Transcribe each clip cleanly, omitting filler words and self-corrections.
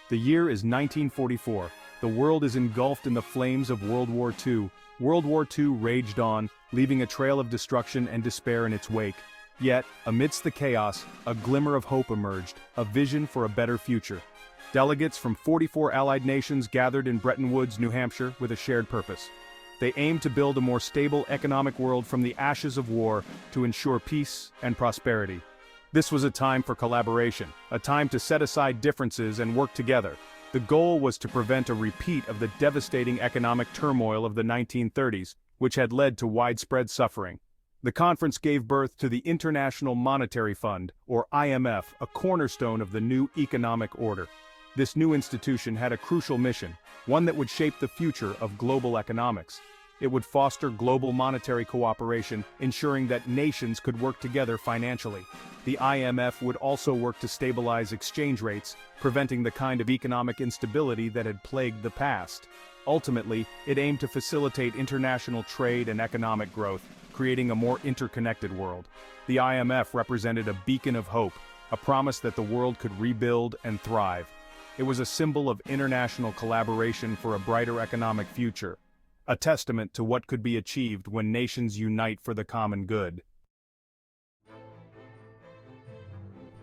The year is 1944. The world is engulfed in the flames of World War II. World War II raged on, leaving a trail of destruction and despair in its wake. Yet, amidst the chaos, a glimmer of hope emerged, a vision for a better future. Delegates from 44 Allied nations gathered in Bretton Woods, New Hampshire, with a shared purpose. They aimed to build a more stable economic world from the ashes of war to ensure peace and prosperity. This was a time for collaboration, a time to set aside differences and work together. The goal was to prevent a repeat of the devastating economic turmoil of the 1930s, which had led to widespread suffering. The conference gave birth to the International Monetary Fund, or IMF, a cornerstone of the new economic order. This new institution had a crucial mission, one that would shape the future of global economics. It would foster global monetary cooperation, ensuring that nations could work together financially. The IMF would also work to stabilize exchange rates, preventing the kind of economic instability that had plagued the past. Ultimately, it aimed to facilitate international trade and economic growth, creating a more interconnected world. The IMF represented a beacon of hope, a promise that the world could rebuild and thrive. It was a symbol of international collaboration for a brighter economic future, a testament to what could be achieved when nations unite for the common good.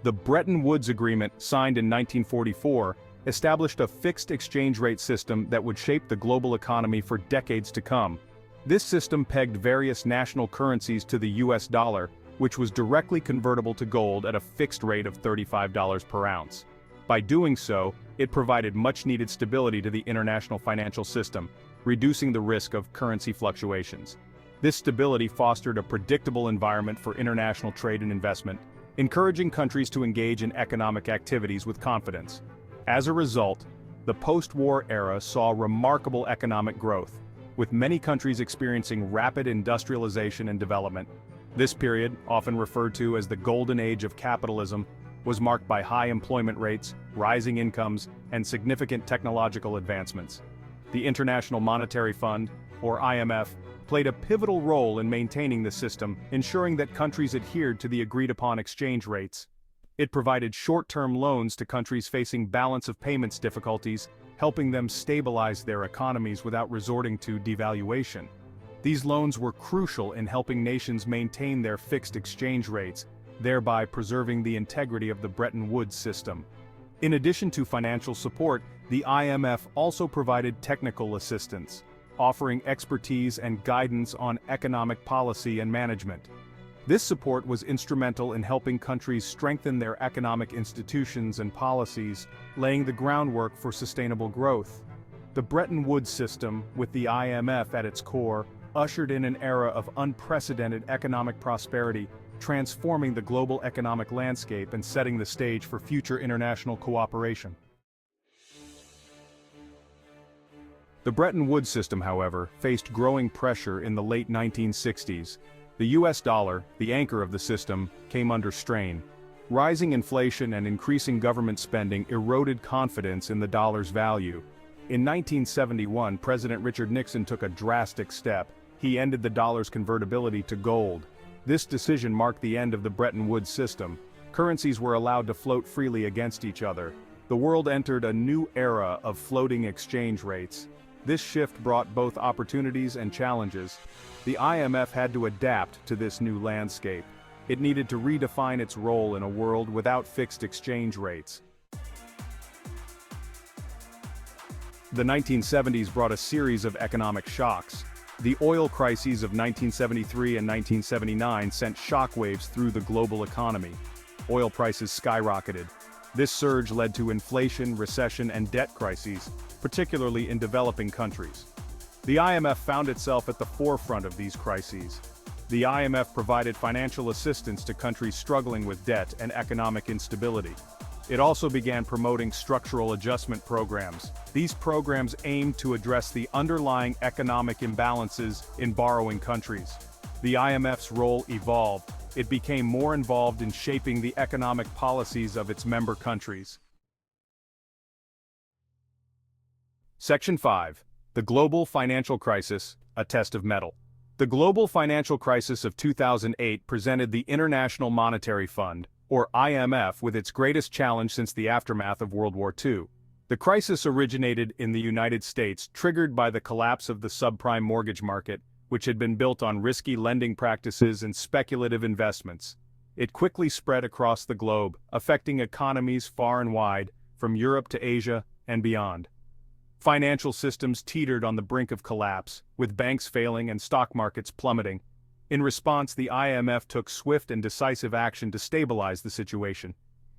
The Bretton Woods Agreement, signed in 1944, established a fixed exchange rate system that would shape the global economy for decades to come. This system pegged various national currencies to the US dollar, which was directly convertible to gold at a fixed rate of $35 per ounce. By doing so, it provided much-needed stability to the international financial system, reducing the risk of currency fluctuations. This stability fostered a predictable environment for international trade and investment, encouraging countries to engage in economic activities with confidence. As a result, the post-war era saw remarkable economic growth, with many countries experiencing rapid industrialization and development. This period, often referred to as the Golden Age of capitalism, was marked by high employment rates, rising incomes, and significant technological advancements. The International Monetary Fund, or IMF, played a pivotal role in maintaining the system, ensuring that countries adhered to the agreed-upon exchange rates. It provided short-term loans to countries facing balance of payments difficulties, helping them stabilize their economies without resorting to devaluation. These loans were crucial in helping nations maintain their fixed exchange rates, thereby preserving the integrity of the Bretton Woods system. In addition to financial support, the IMF also provided technical assistance, offering expertise and guidance on economic policy and management. This support was instrumental in helping countries strengthen their economic institutions and policies, laying the groundwork for sustainable growth. The Bretton Woods system, with the IMF at its core, ushered in an era of unprecedented economic prosperity, transforming the global economic landscape and setting the stage for future international cooperation. The Bretton Woods system, however, faced growing pressure in the late 1960s. The US dollar, the anchor of the system, came under strain. Rising inflation and increasing government spending eroded confidence in the dollar's value. In 1971, President Richard Nixon took a drastic step. He ended the dollar's convertibility to gold. This decision marked the end of the Bretton Woods system. Currencies were allowed to float freely against each other. The world entered a new era of floating exchange rates. This shift brought both opportunities and challenges. The IMF had to adapt to this new landscape. It needed to redefine its role in a world without fixed exchange rates. The 1970s brought a series of economic shocks. The oil crises of 1973 and 1979 sent shockwaves through the global economy. Oil prices skyrocketed. This surge led to inflation, recession, and debt crises, particularly in developing countries. The IMF found itself at the forefront of these crises. The IMF provided financial assistance to countries struggling with debt and economic instability. It also began promoting structural adjustment programs. These programs aimed to address the underlying economic imbalances in borrowing countries. The IMF's role evolved. It became more involved in shaping the economic policies of its member countries. Section 5. The Global Financial Crisis, a Test of Mettle. The global financial crisis of 2008 presented the International Monetary Fund, or IMF, with its greatest challenge since the aftermath of World War II. The crisis originated in the United States, triggered by the collapse of the subprime mortgage market, which had been built on risky lending practices and speculative investments. It quickly spread across the globe, affecting economies far and wide, from Europe to Asia and beyond. Financial systems teetered on the brink of collapse, with banks failing and stock markets plummeting. In response, the IMF took swift and decisive action to stabilize the situation.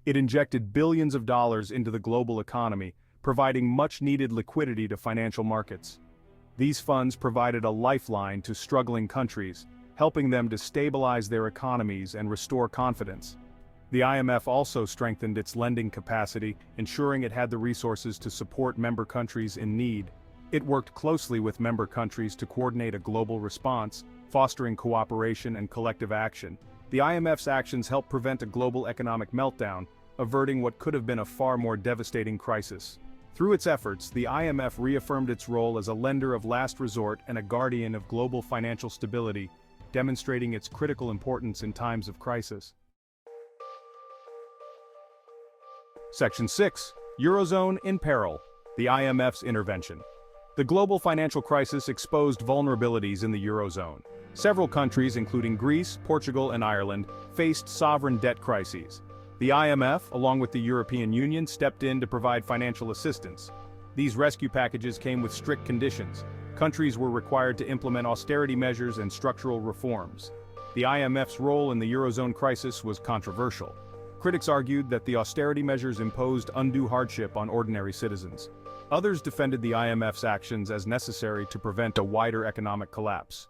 It injected billions of dollars into the global economy, providing much-needed liquidity to financial markets. These funds provided a lifeline to struggling countries, helping them to stabilize their economies and restore confidence. The IMF also strengthened its lending capacity, ensuring it had the resources to support member countries in need. It worked closely with member countries to coordinate a global response, fostering cooperation and collective action. The IMF's actions helped prevent a global economic meltdown, averting what could have been a far more devastating crisis. Through its efforts, the IMF reaffirmed its role as a lender of last resort and a guardian of global financial stability, demonstrating its critical importance in times of crisis. Section 6. Eurozone in peril. The IMF's intervention. The global financial crisis exposed vulnerabilities in the Eurozone. Several countries, including Greece, Portugal, and Ireland, faced sovereign debt crises. The IMF, along with the European Union, stepped in to provide financial assistance. These rescue packages came with strict conditions. Countries were required to implement austerity measures and structural reforms. The IMF's role in the Eurozone crisis was controversial. Critics argued that the austerity measures imposed undue hardship on ordinary citizens. Others defended the IMF's actions as necessary to prevent a wider economic collapse.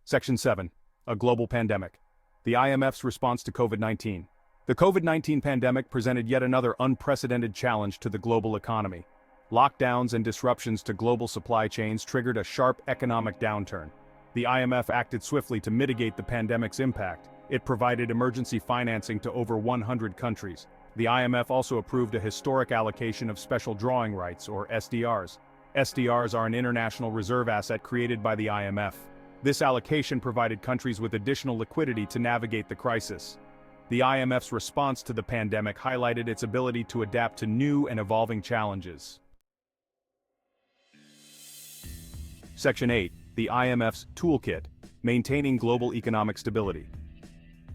Section 7. A global pandemic. The IMF's response to COVID-19. The COVID-19 pandemic presented yet another unprecedented challenge to the global economy. Lockdowns and disruptions to global supply chains triggered a sharp economic downturn. The IMF acted swiftly to mitigate the pandemic's impact. It provided emergency financing to over 100 countries. The IMF also approved a historic allocation of special drawing rights, or SDRs. SDRs are an international reserve asset created by the IMF. This allocation provided countries with additional liquidity to navigate the crisis. The IMF's response to the pandemic highlighted its ability to adapt to new and evolving challenges. Section 8. The IMF's Toolkit, Maintaining Global Economic Stability.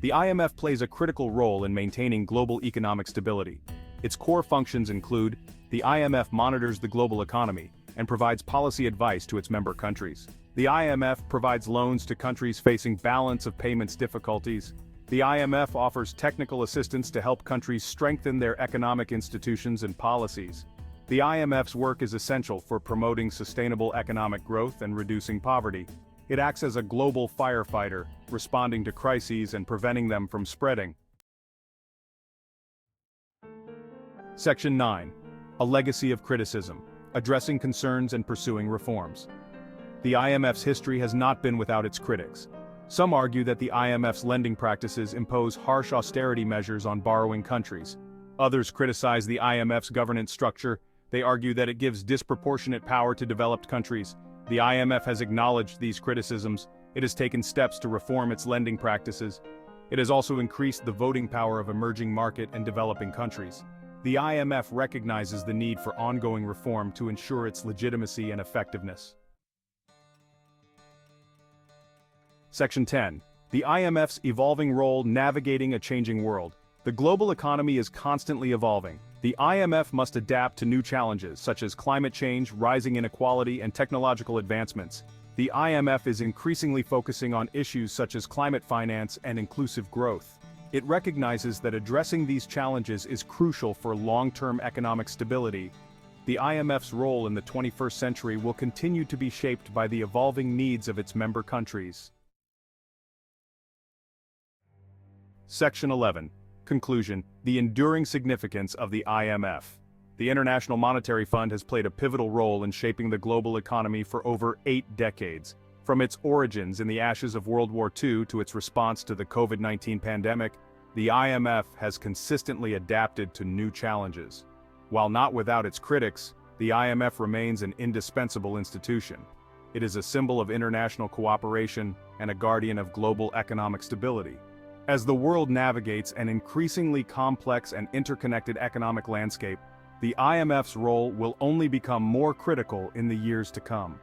The IMF plays a critical role in maintaining global economic stability. Its core functions include: the IMF monitors the global economy and provides policy advice to its member countries. The IMF provides loans to countries facing balance of payments difficulties. The IMF offers technical assistance to help countries strengthen their economic institutions and policies. The IMF's work is essential for promoting sustainable economic growth and reducing poverty. It acts as a global firefighter, responding to crises and preventing them from spreading. Section 9. A legacy of criticism, addressing concerns and pursuing reforms. The IMF's history has not been without its critics. Some argue that the IMF's lending practices impose harsh austerity measures on borrowing countries. Others criticize the IMF's governance structure. They argue that it gives disproportionate power to developed countries. The IMF has acknowledged these criticisms. It has taken steps to reform its lending practices. It has also increased the voting power of emerging market and developing countries. The IMF recognizes the need for ongoing reform to ensure its legitimacy and effectiveness. Section 10. The IMF's evolving role navigating a changing world. The global economy is constantly evolving. The IMF must adapt to new challenges such as climate change, rising inequality, and technological advancements. The IMF is increasingly focusing on issues such as climate finance and inclusive growth. It recognizes that addressing these challenges is crucial for long-term economic stability. The IMF's role in the 21st century will continue to be shaped by the evolving needs of its member countries. Section 11. Conclusion. The enduring significance of the IMF. The International Monetary Fund has played a pivotal role in shaping the global economy for over 8 decades. From its origins in the ashes of World War II to its response to the COVID-19 pandemic, the IMF has consistently adapted to new challenges. While not without its critics, the IMF remains an indispensable institution. It is a symbol of international cooperation and a guardian of global economic stability. As the world navigates an increasingly complex and interconnected economic landscape, the IMF's role will only become more critical in the years to come.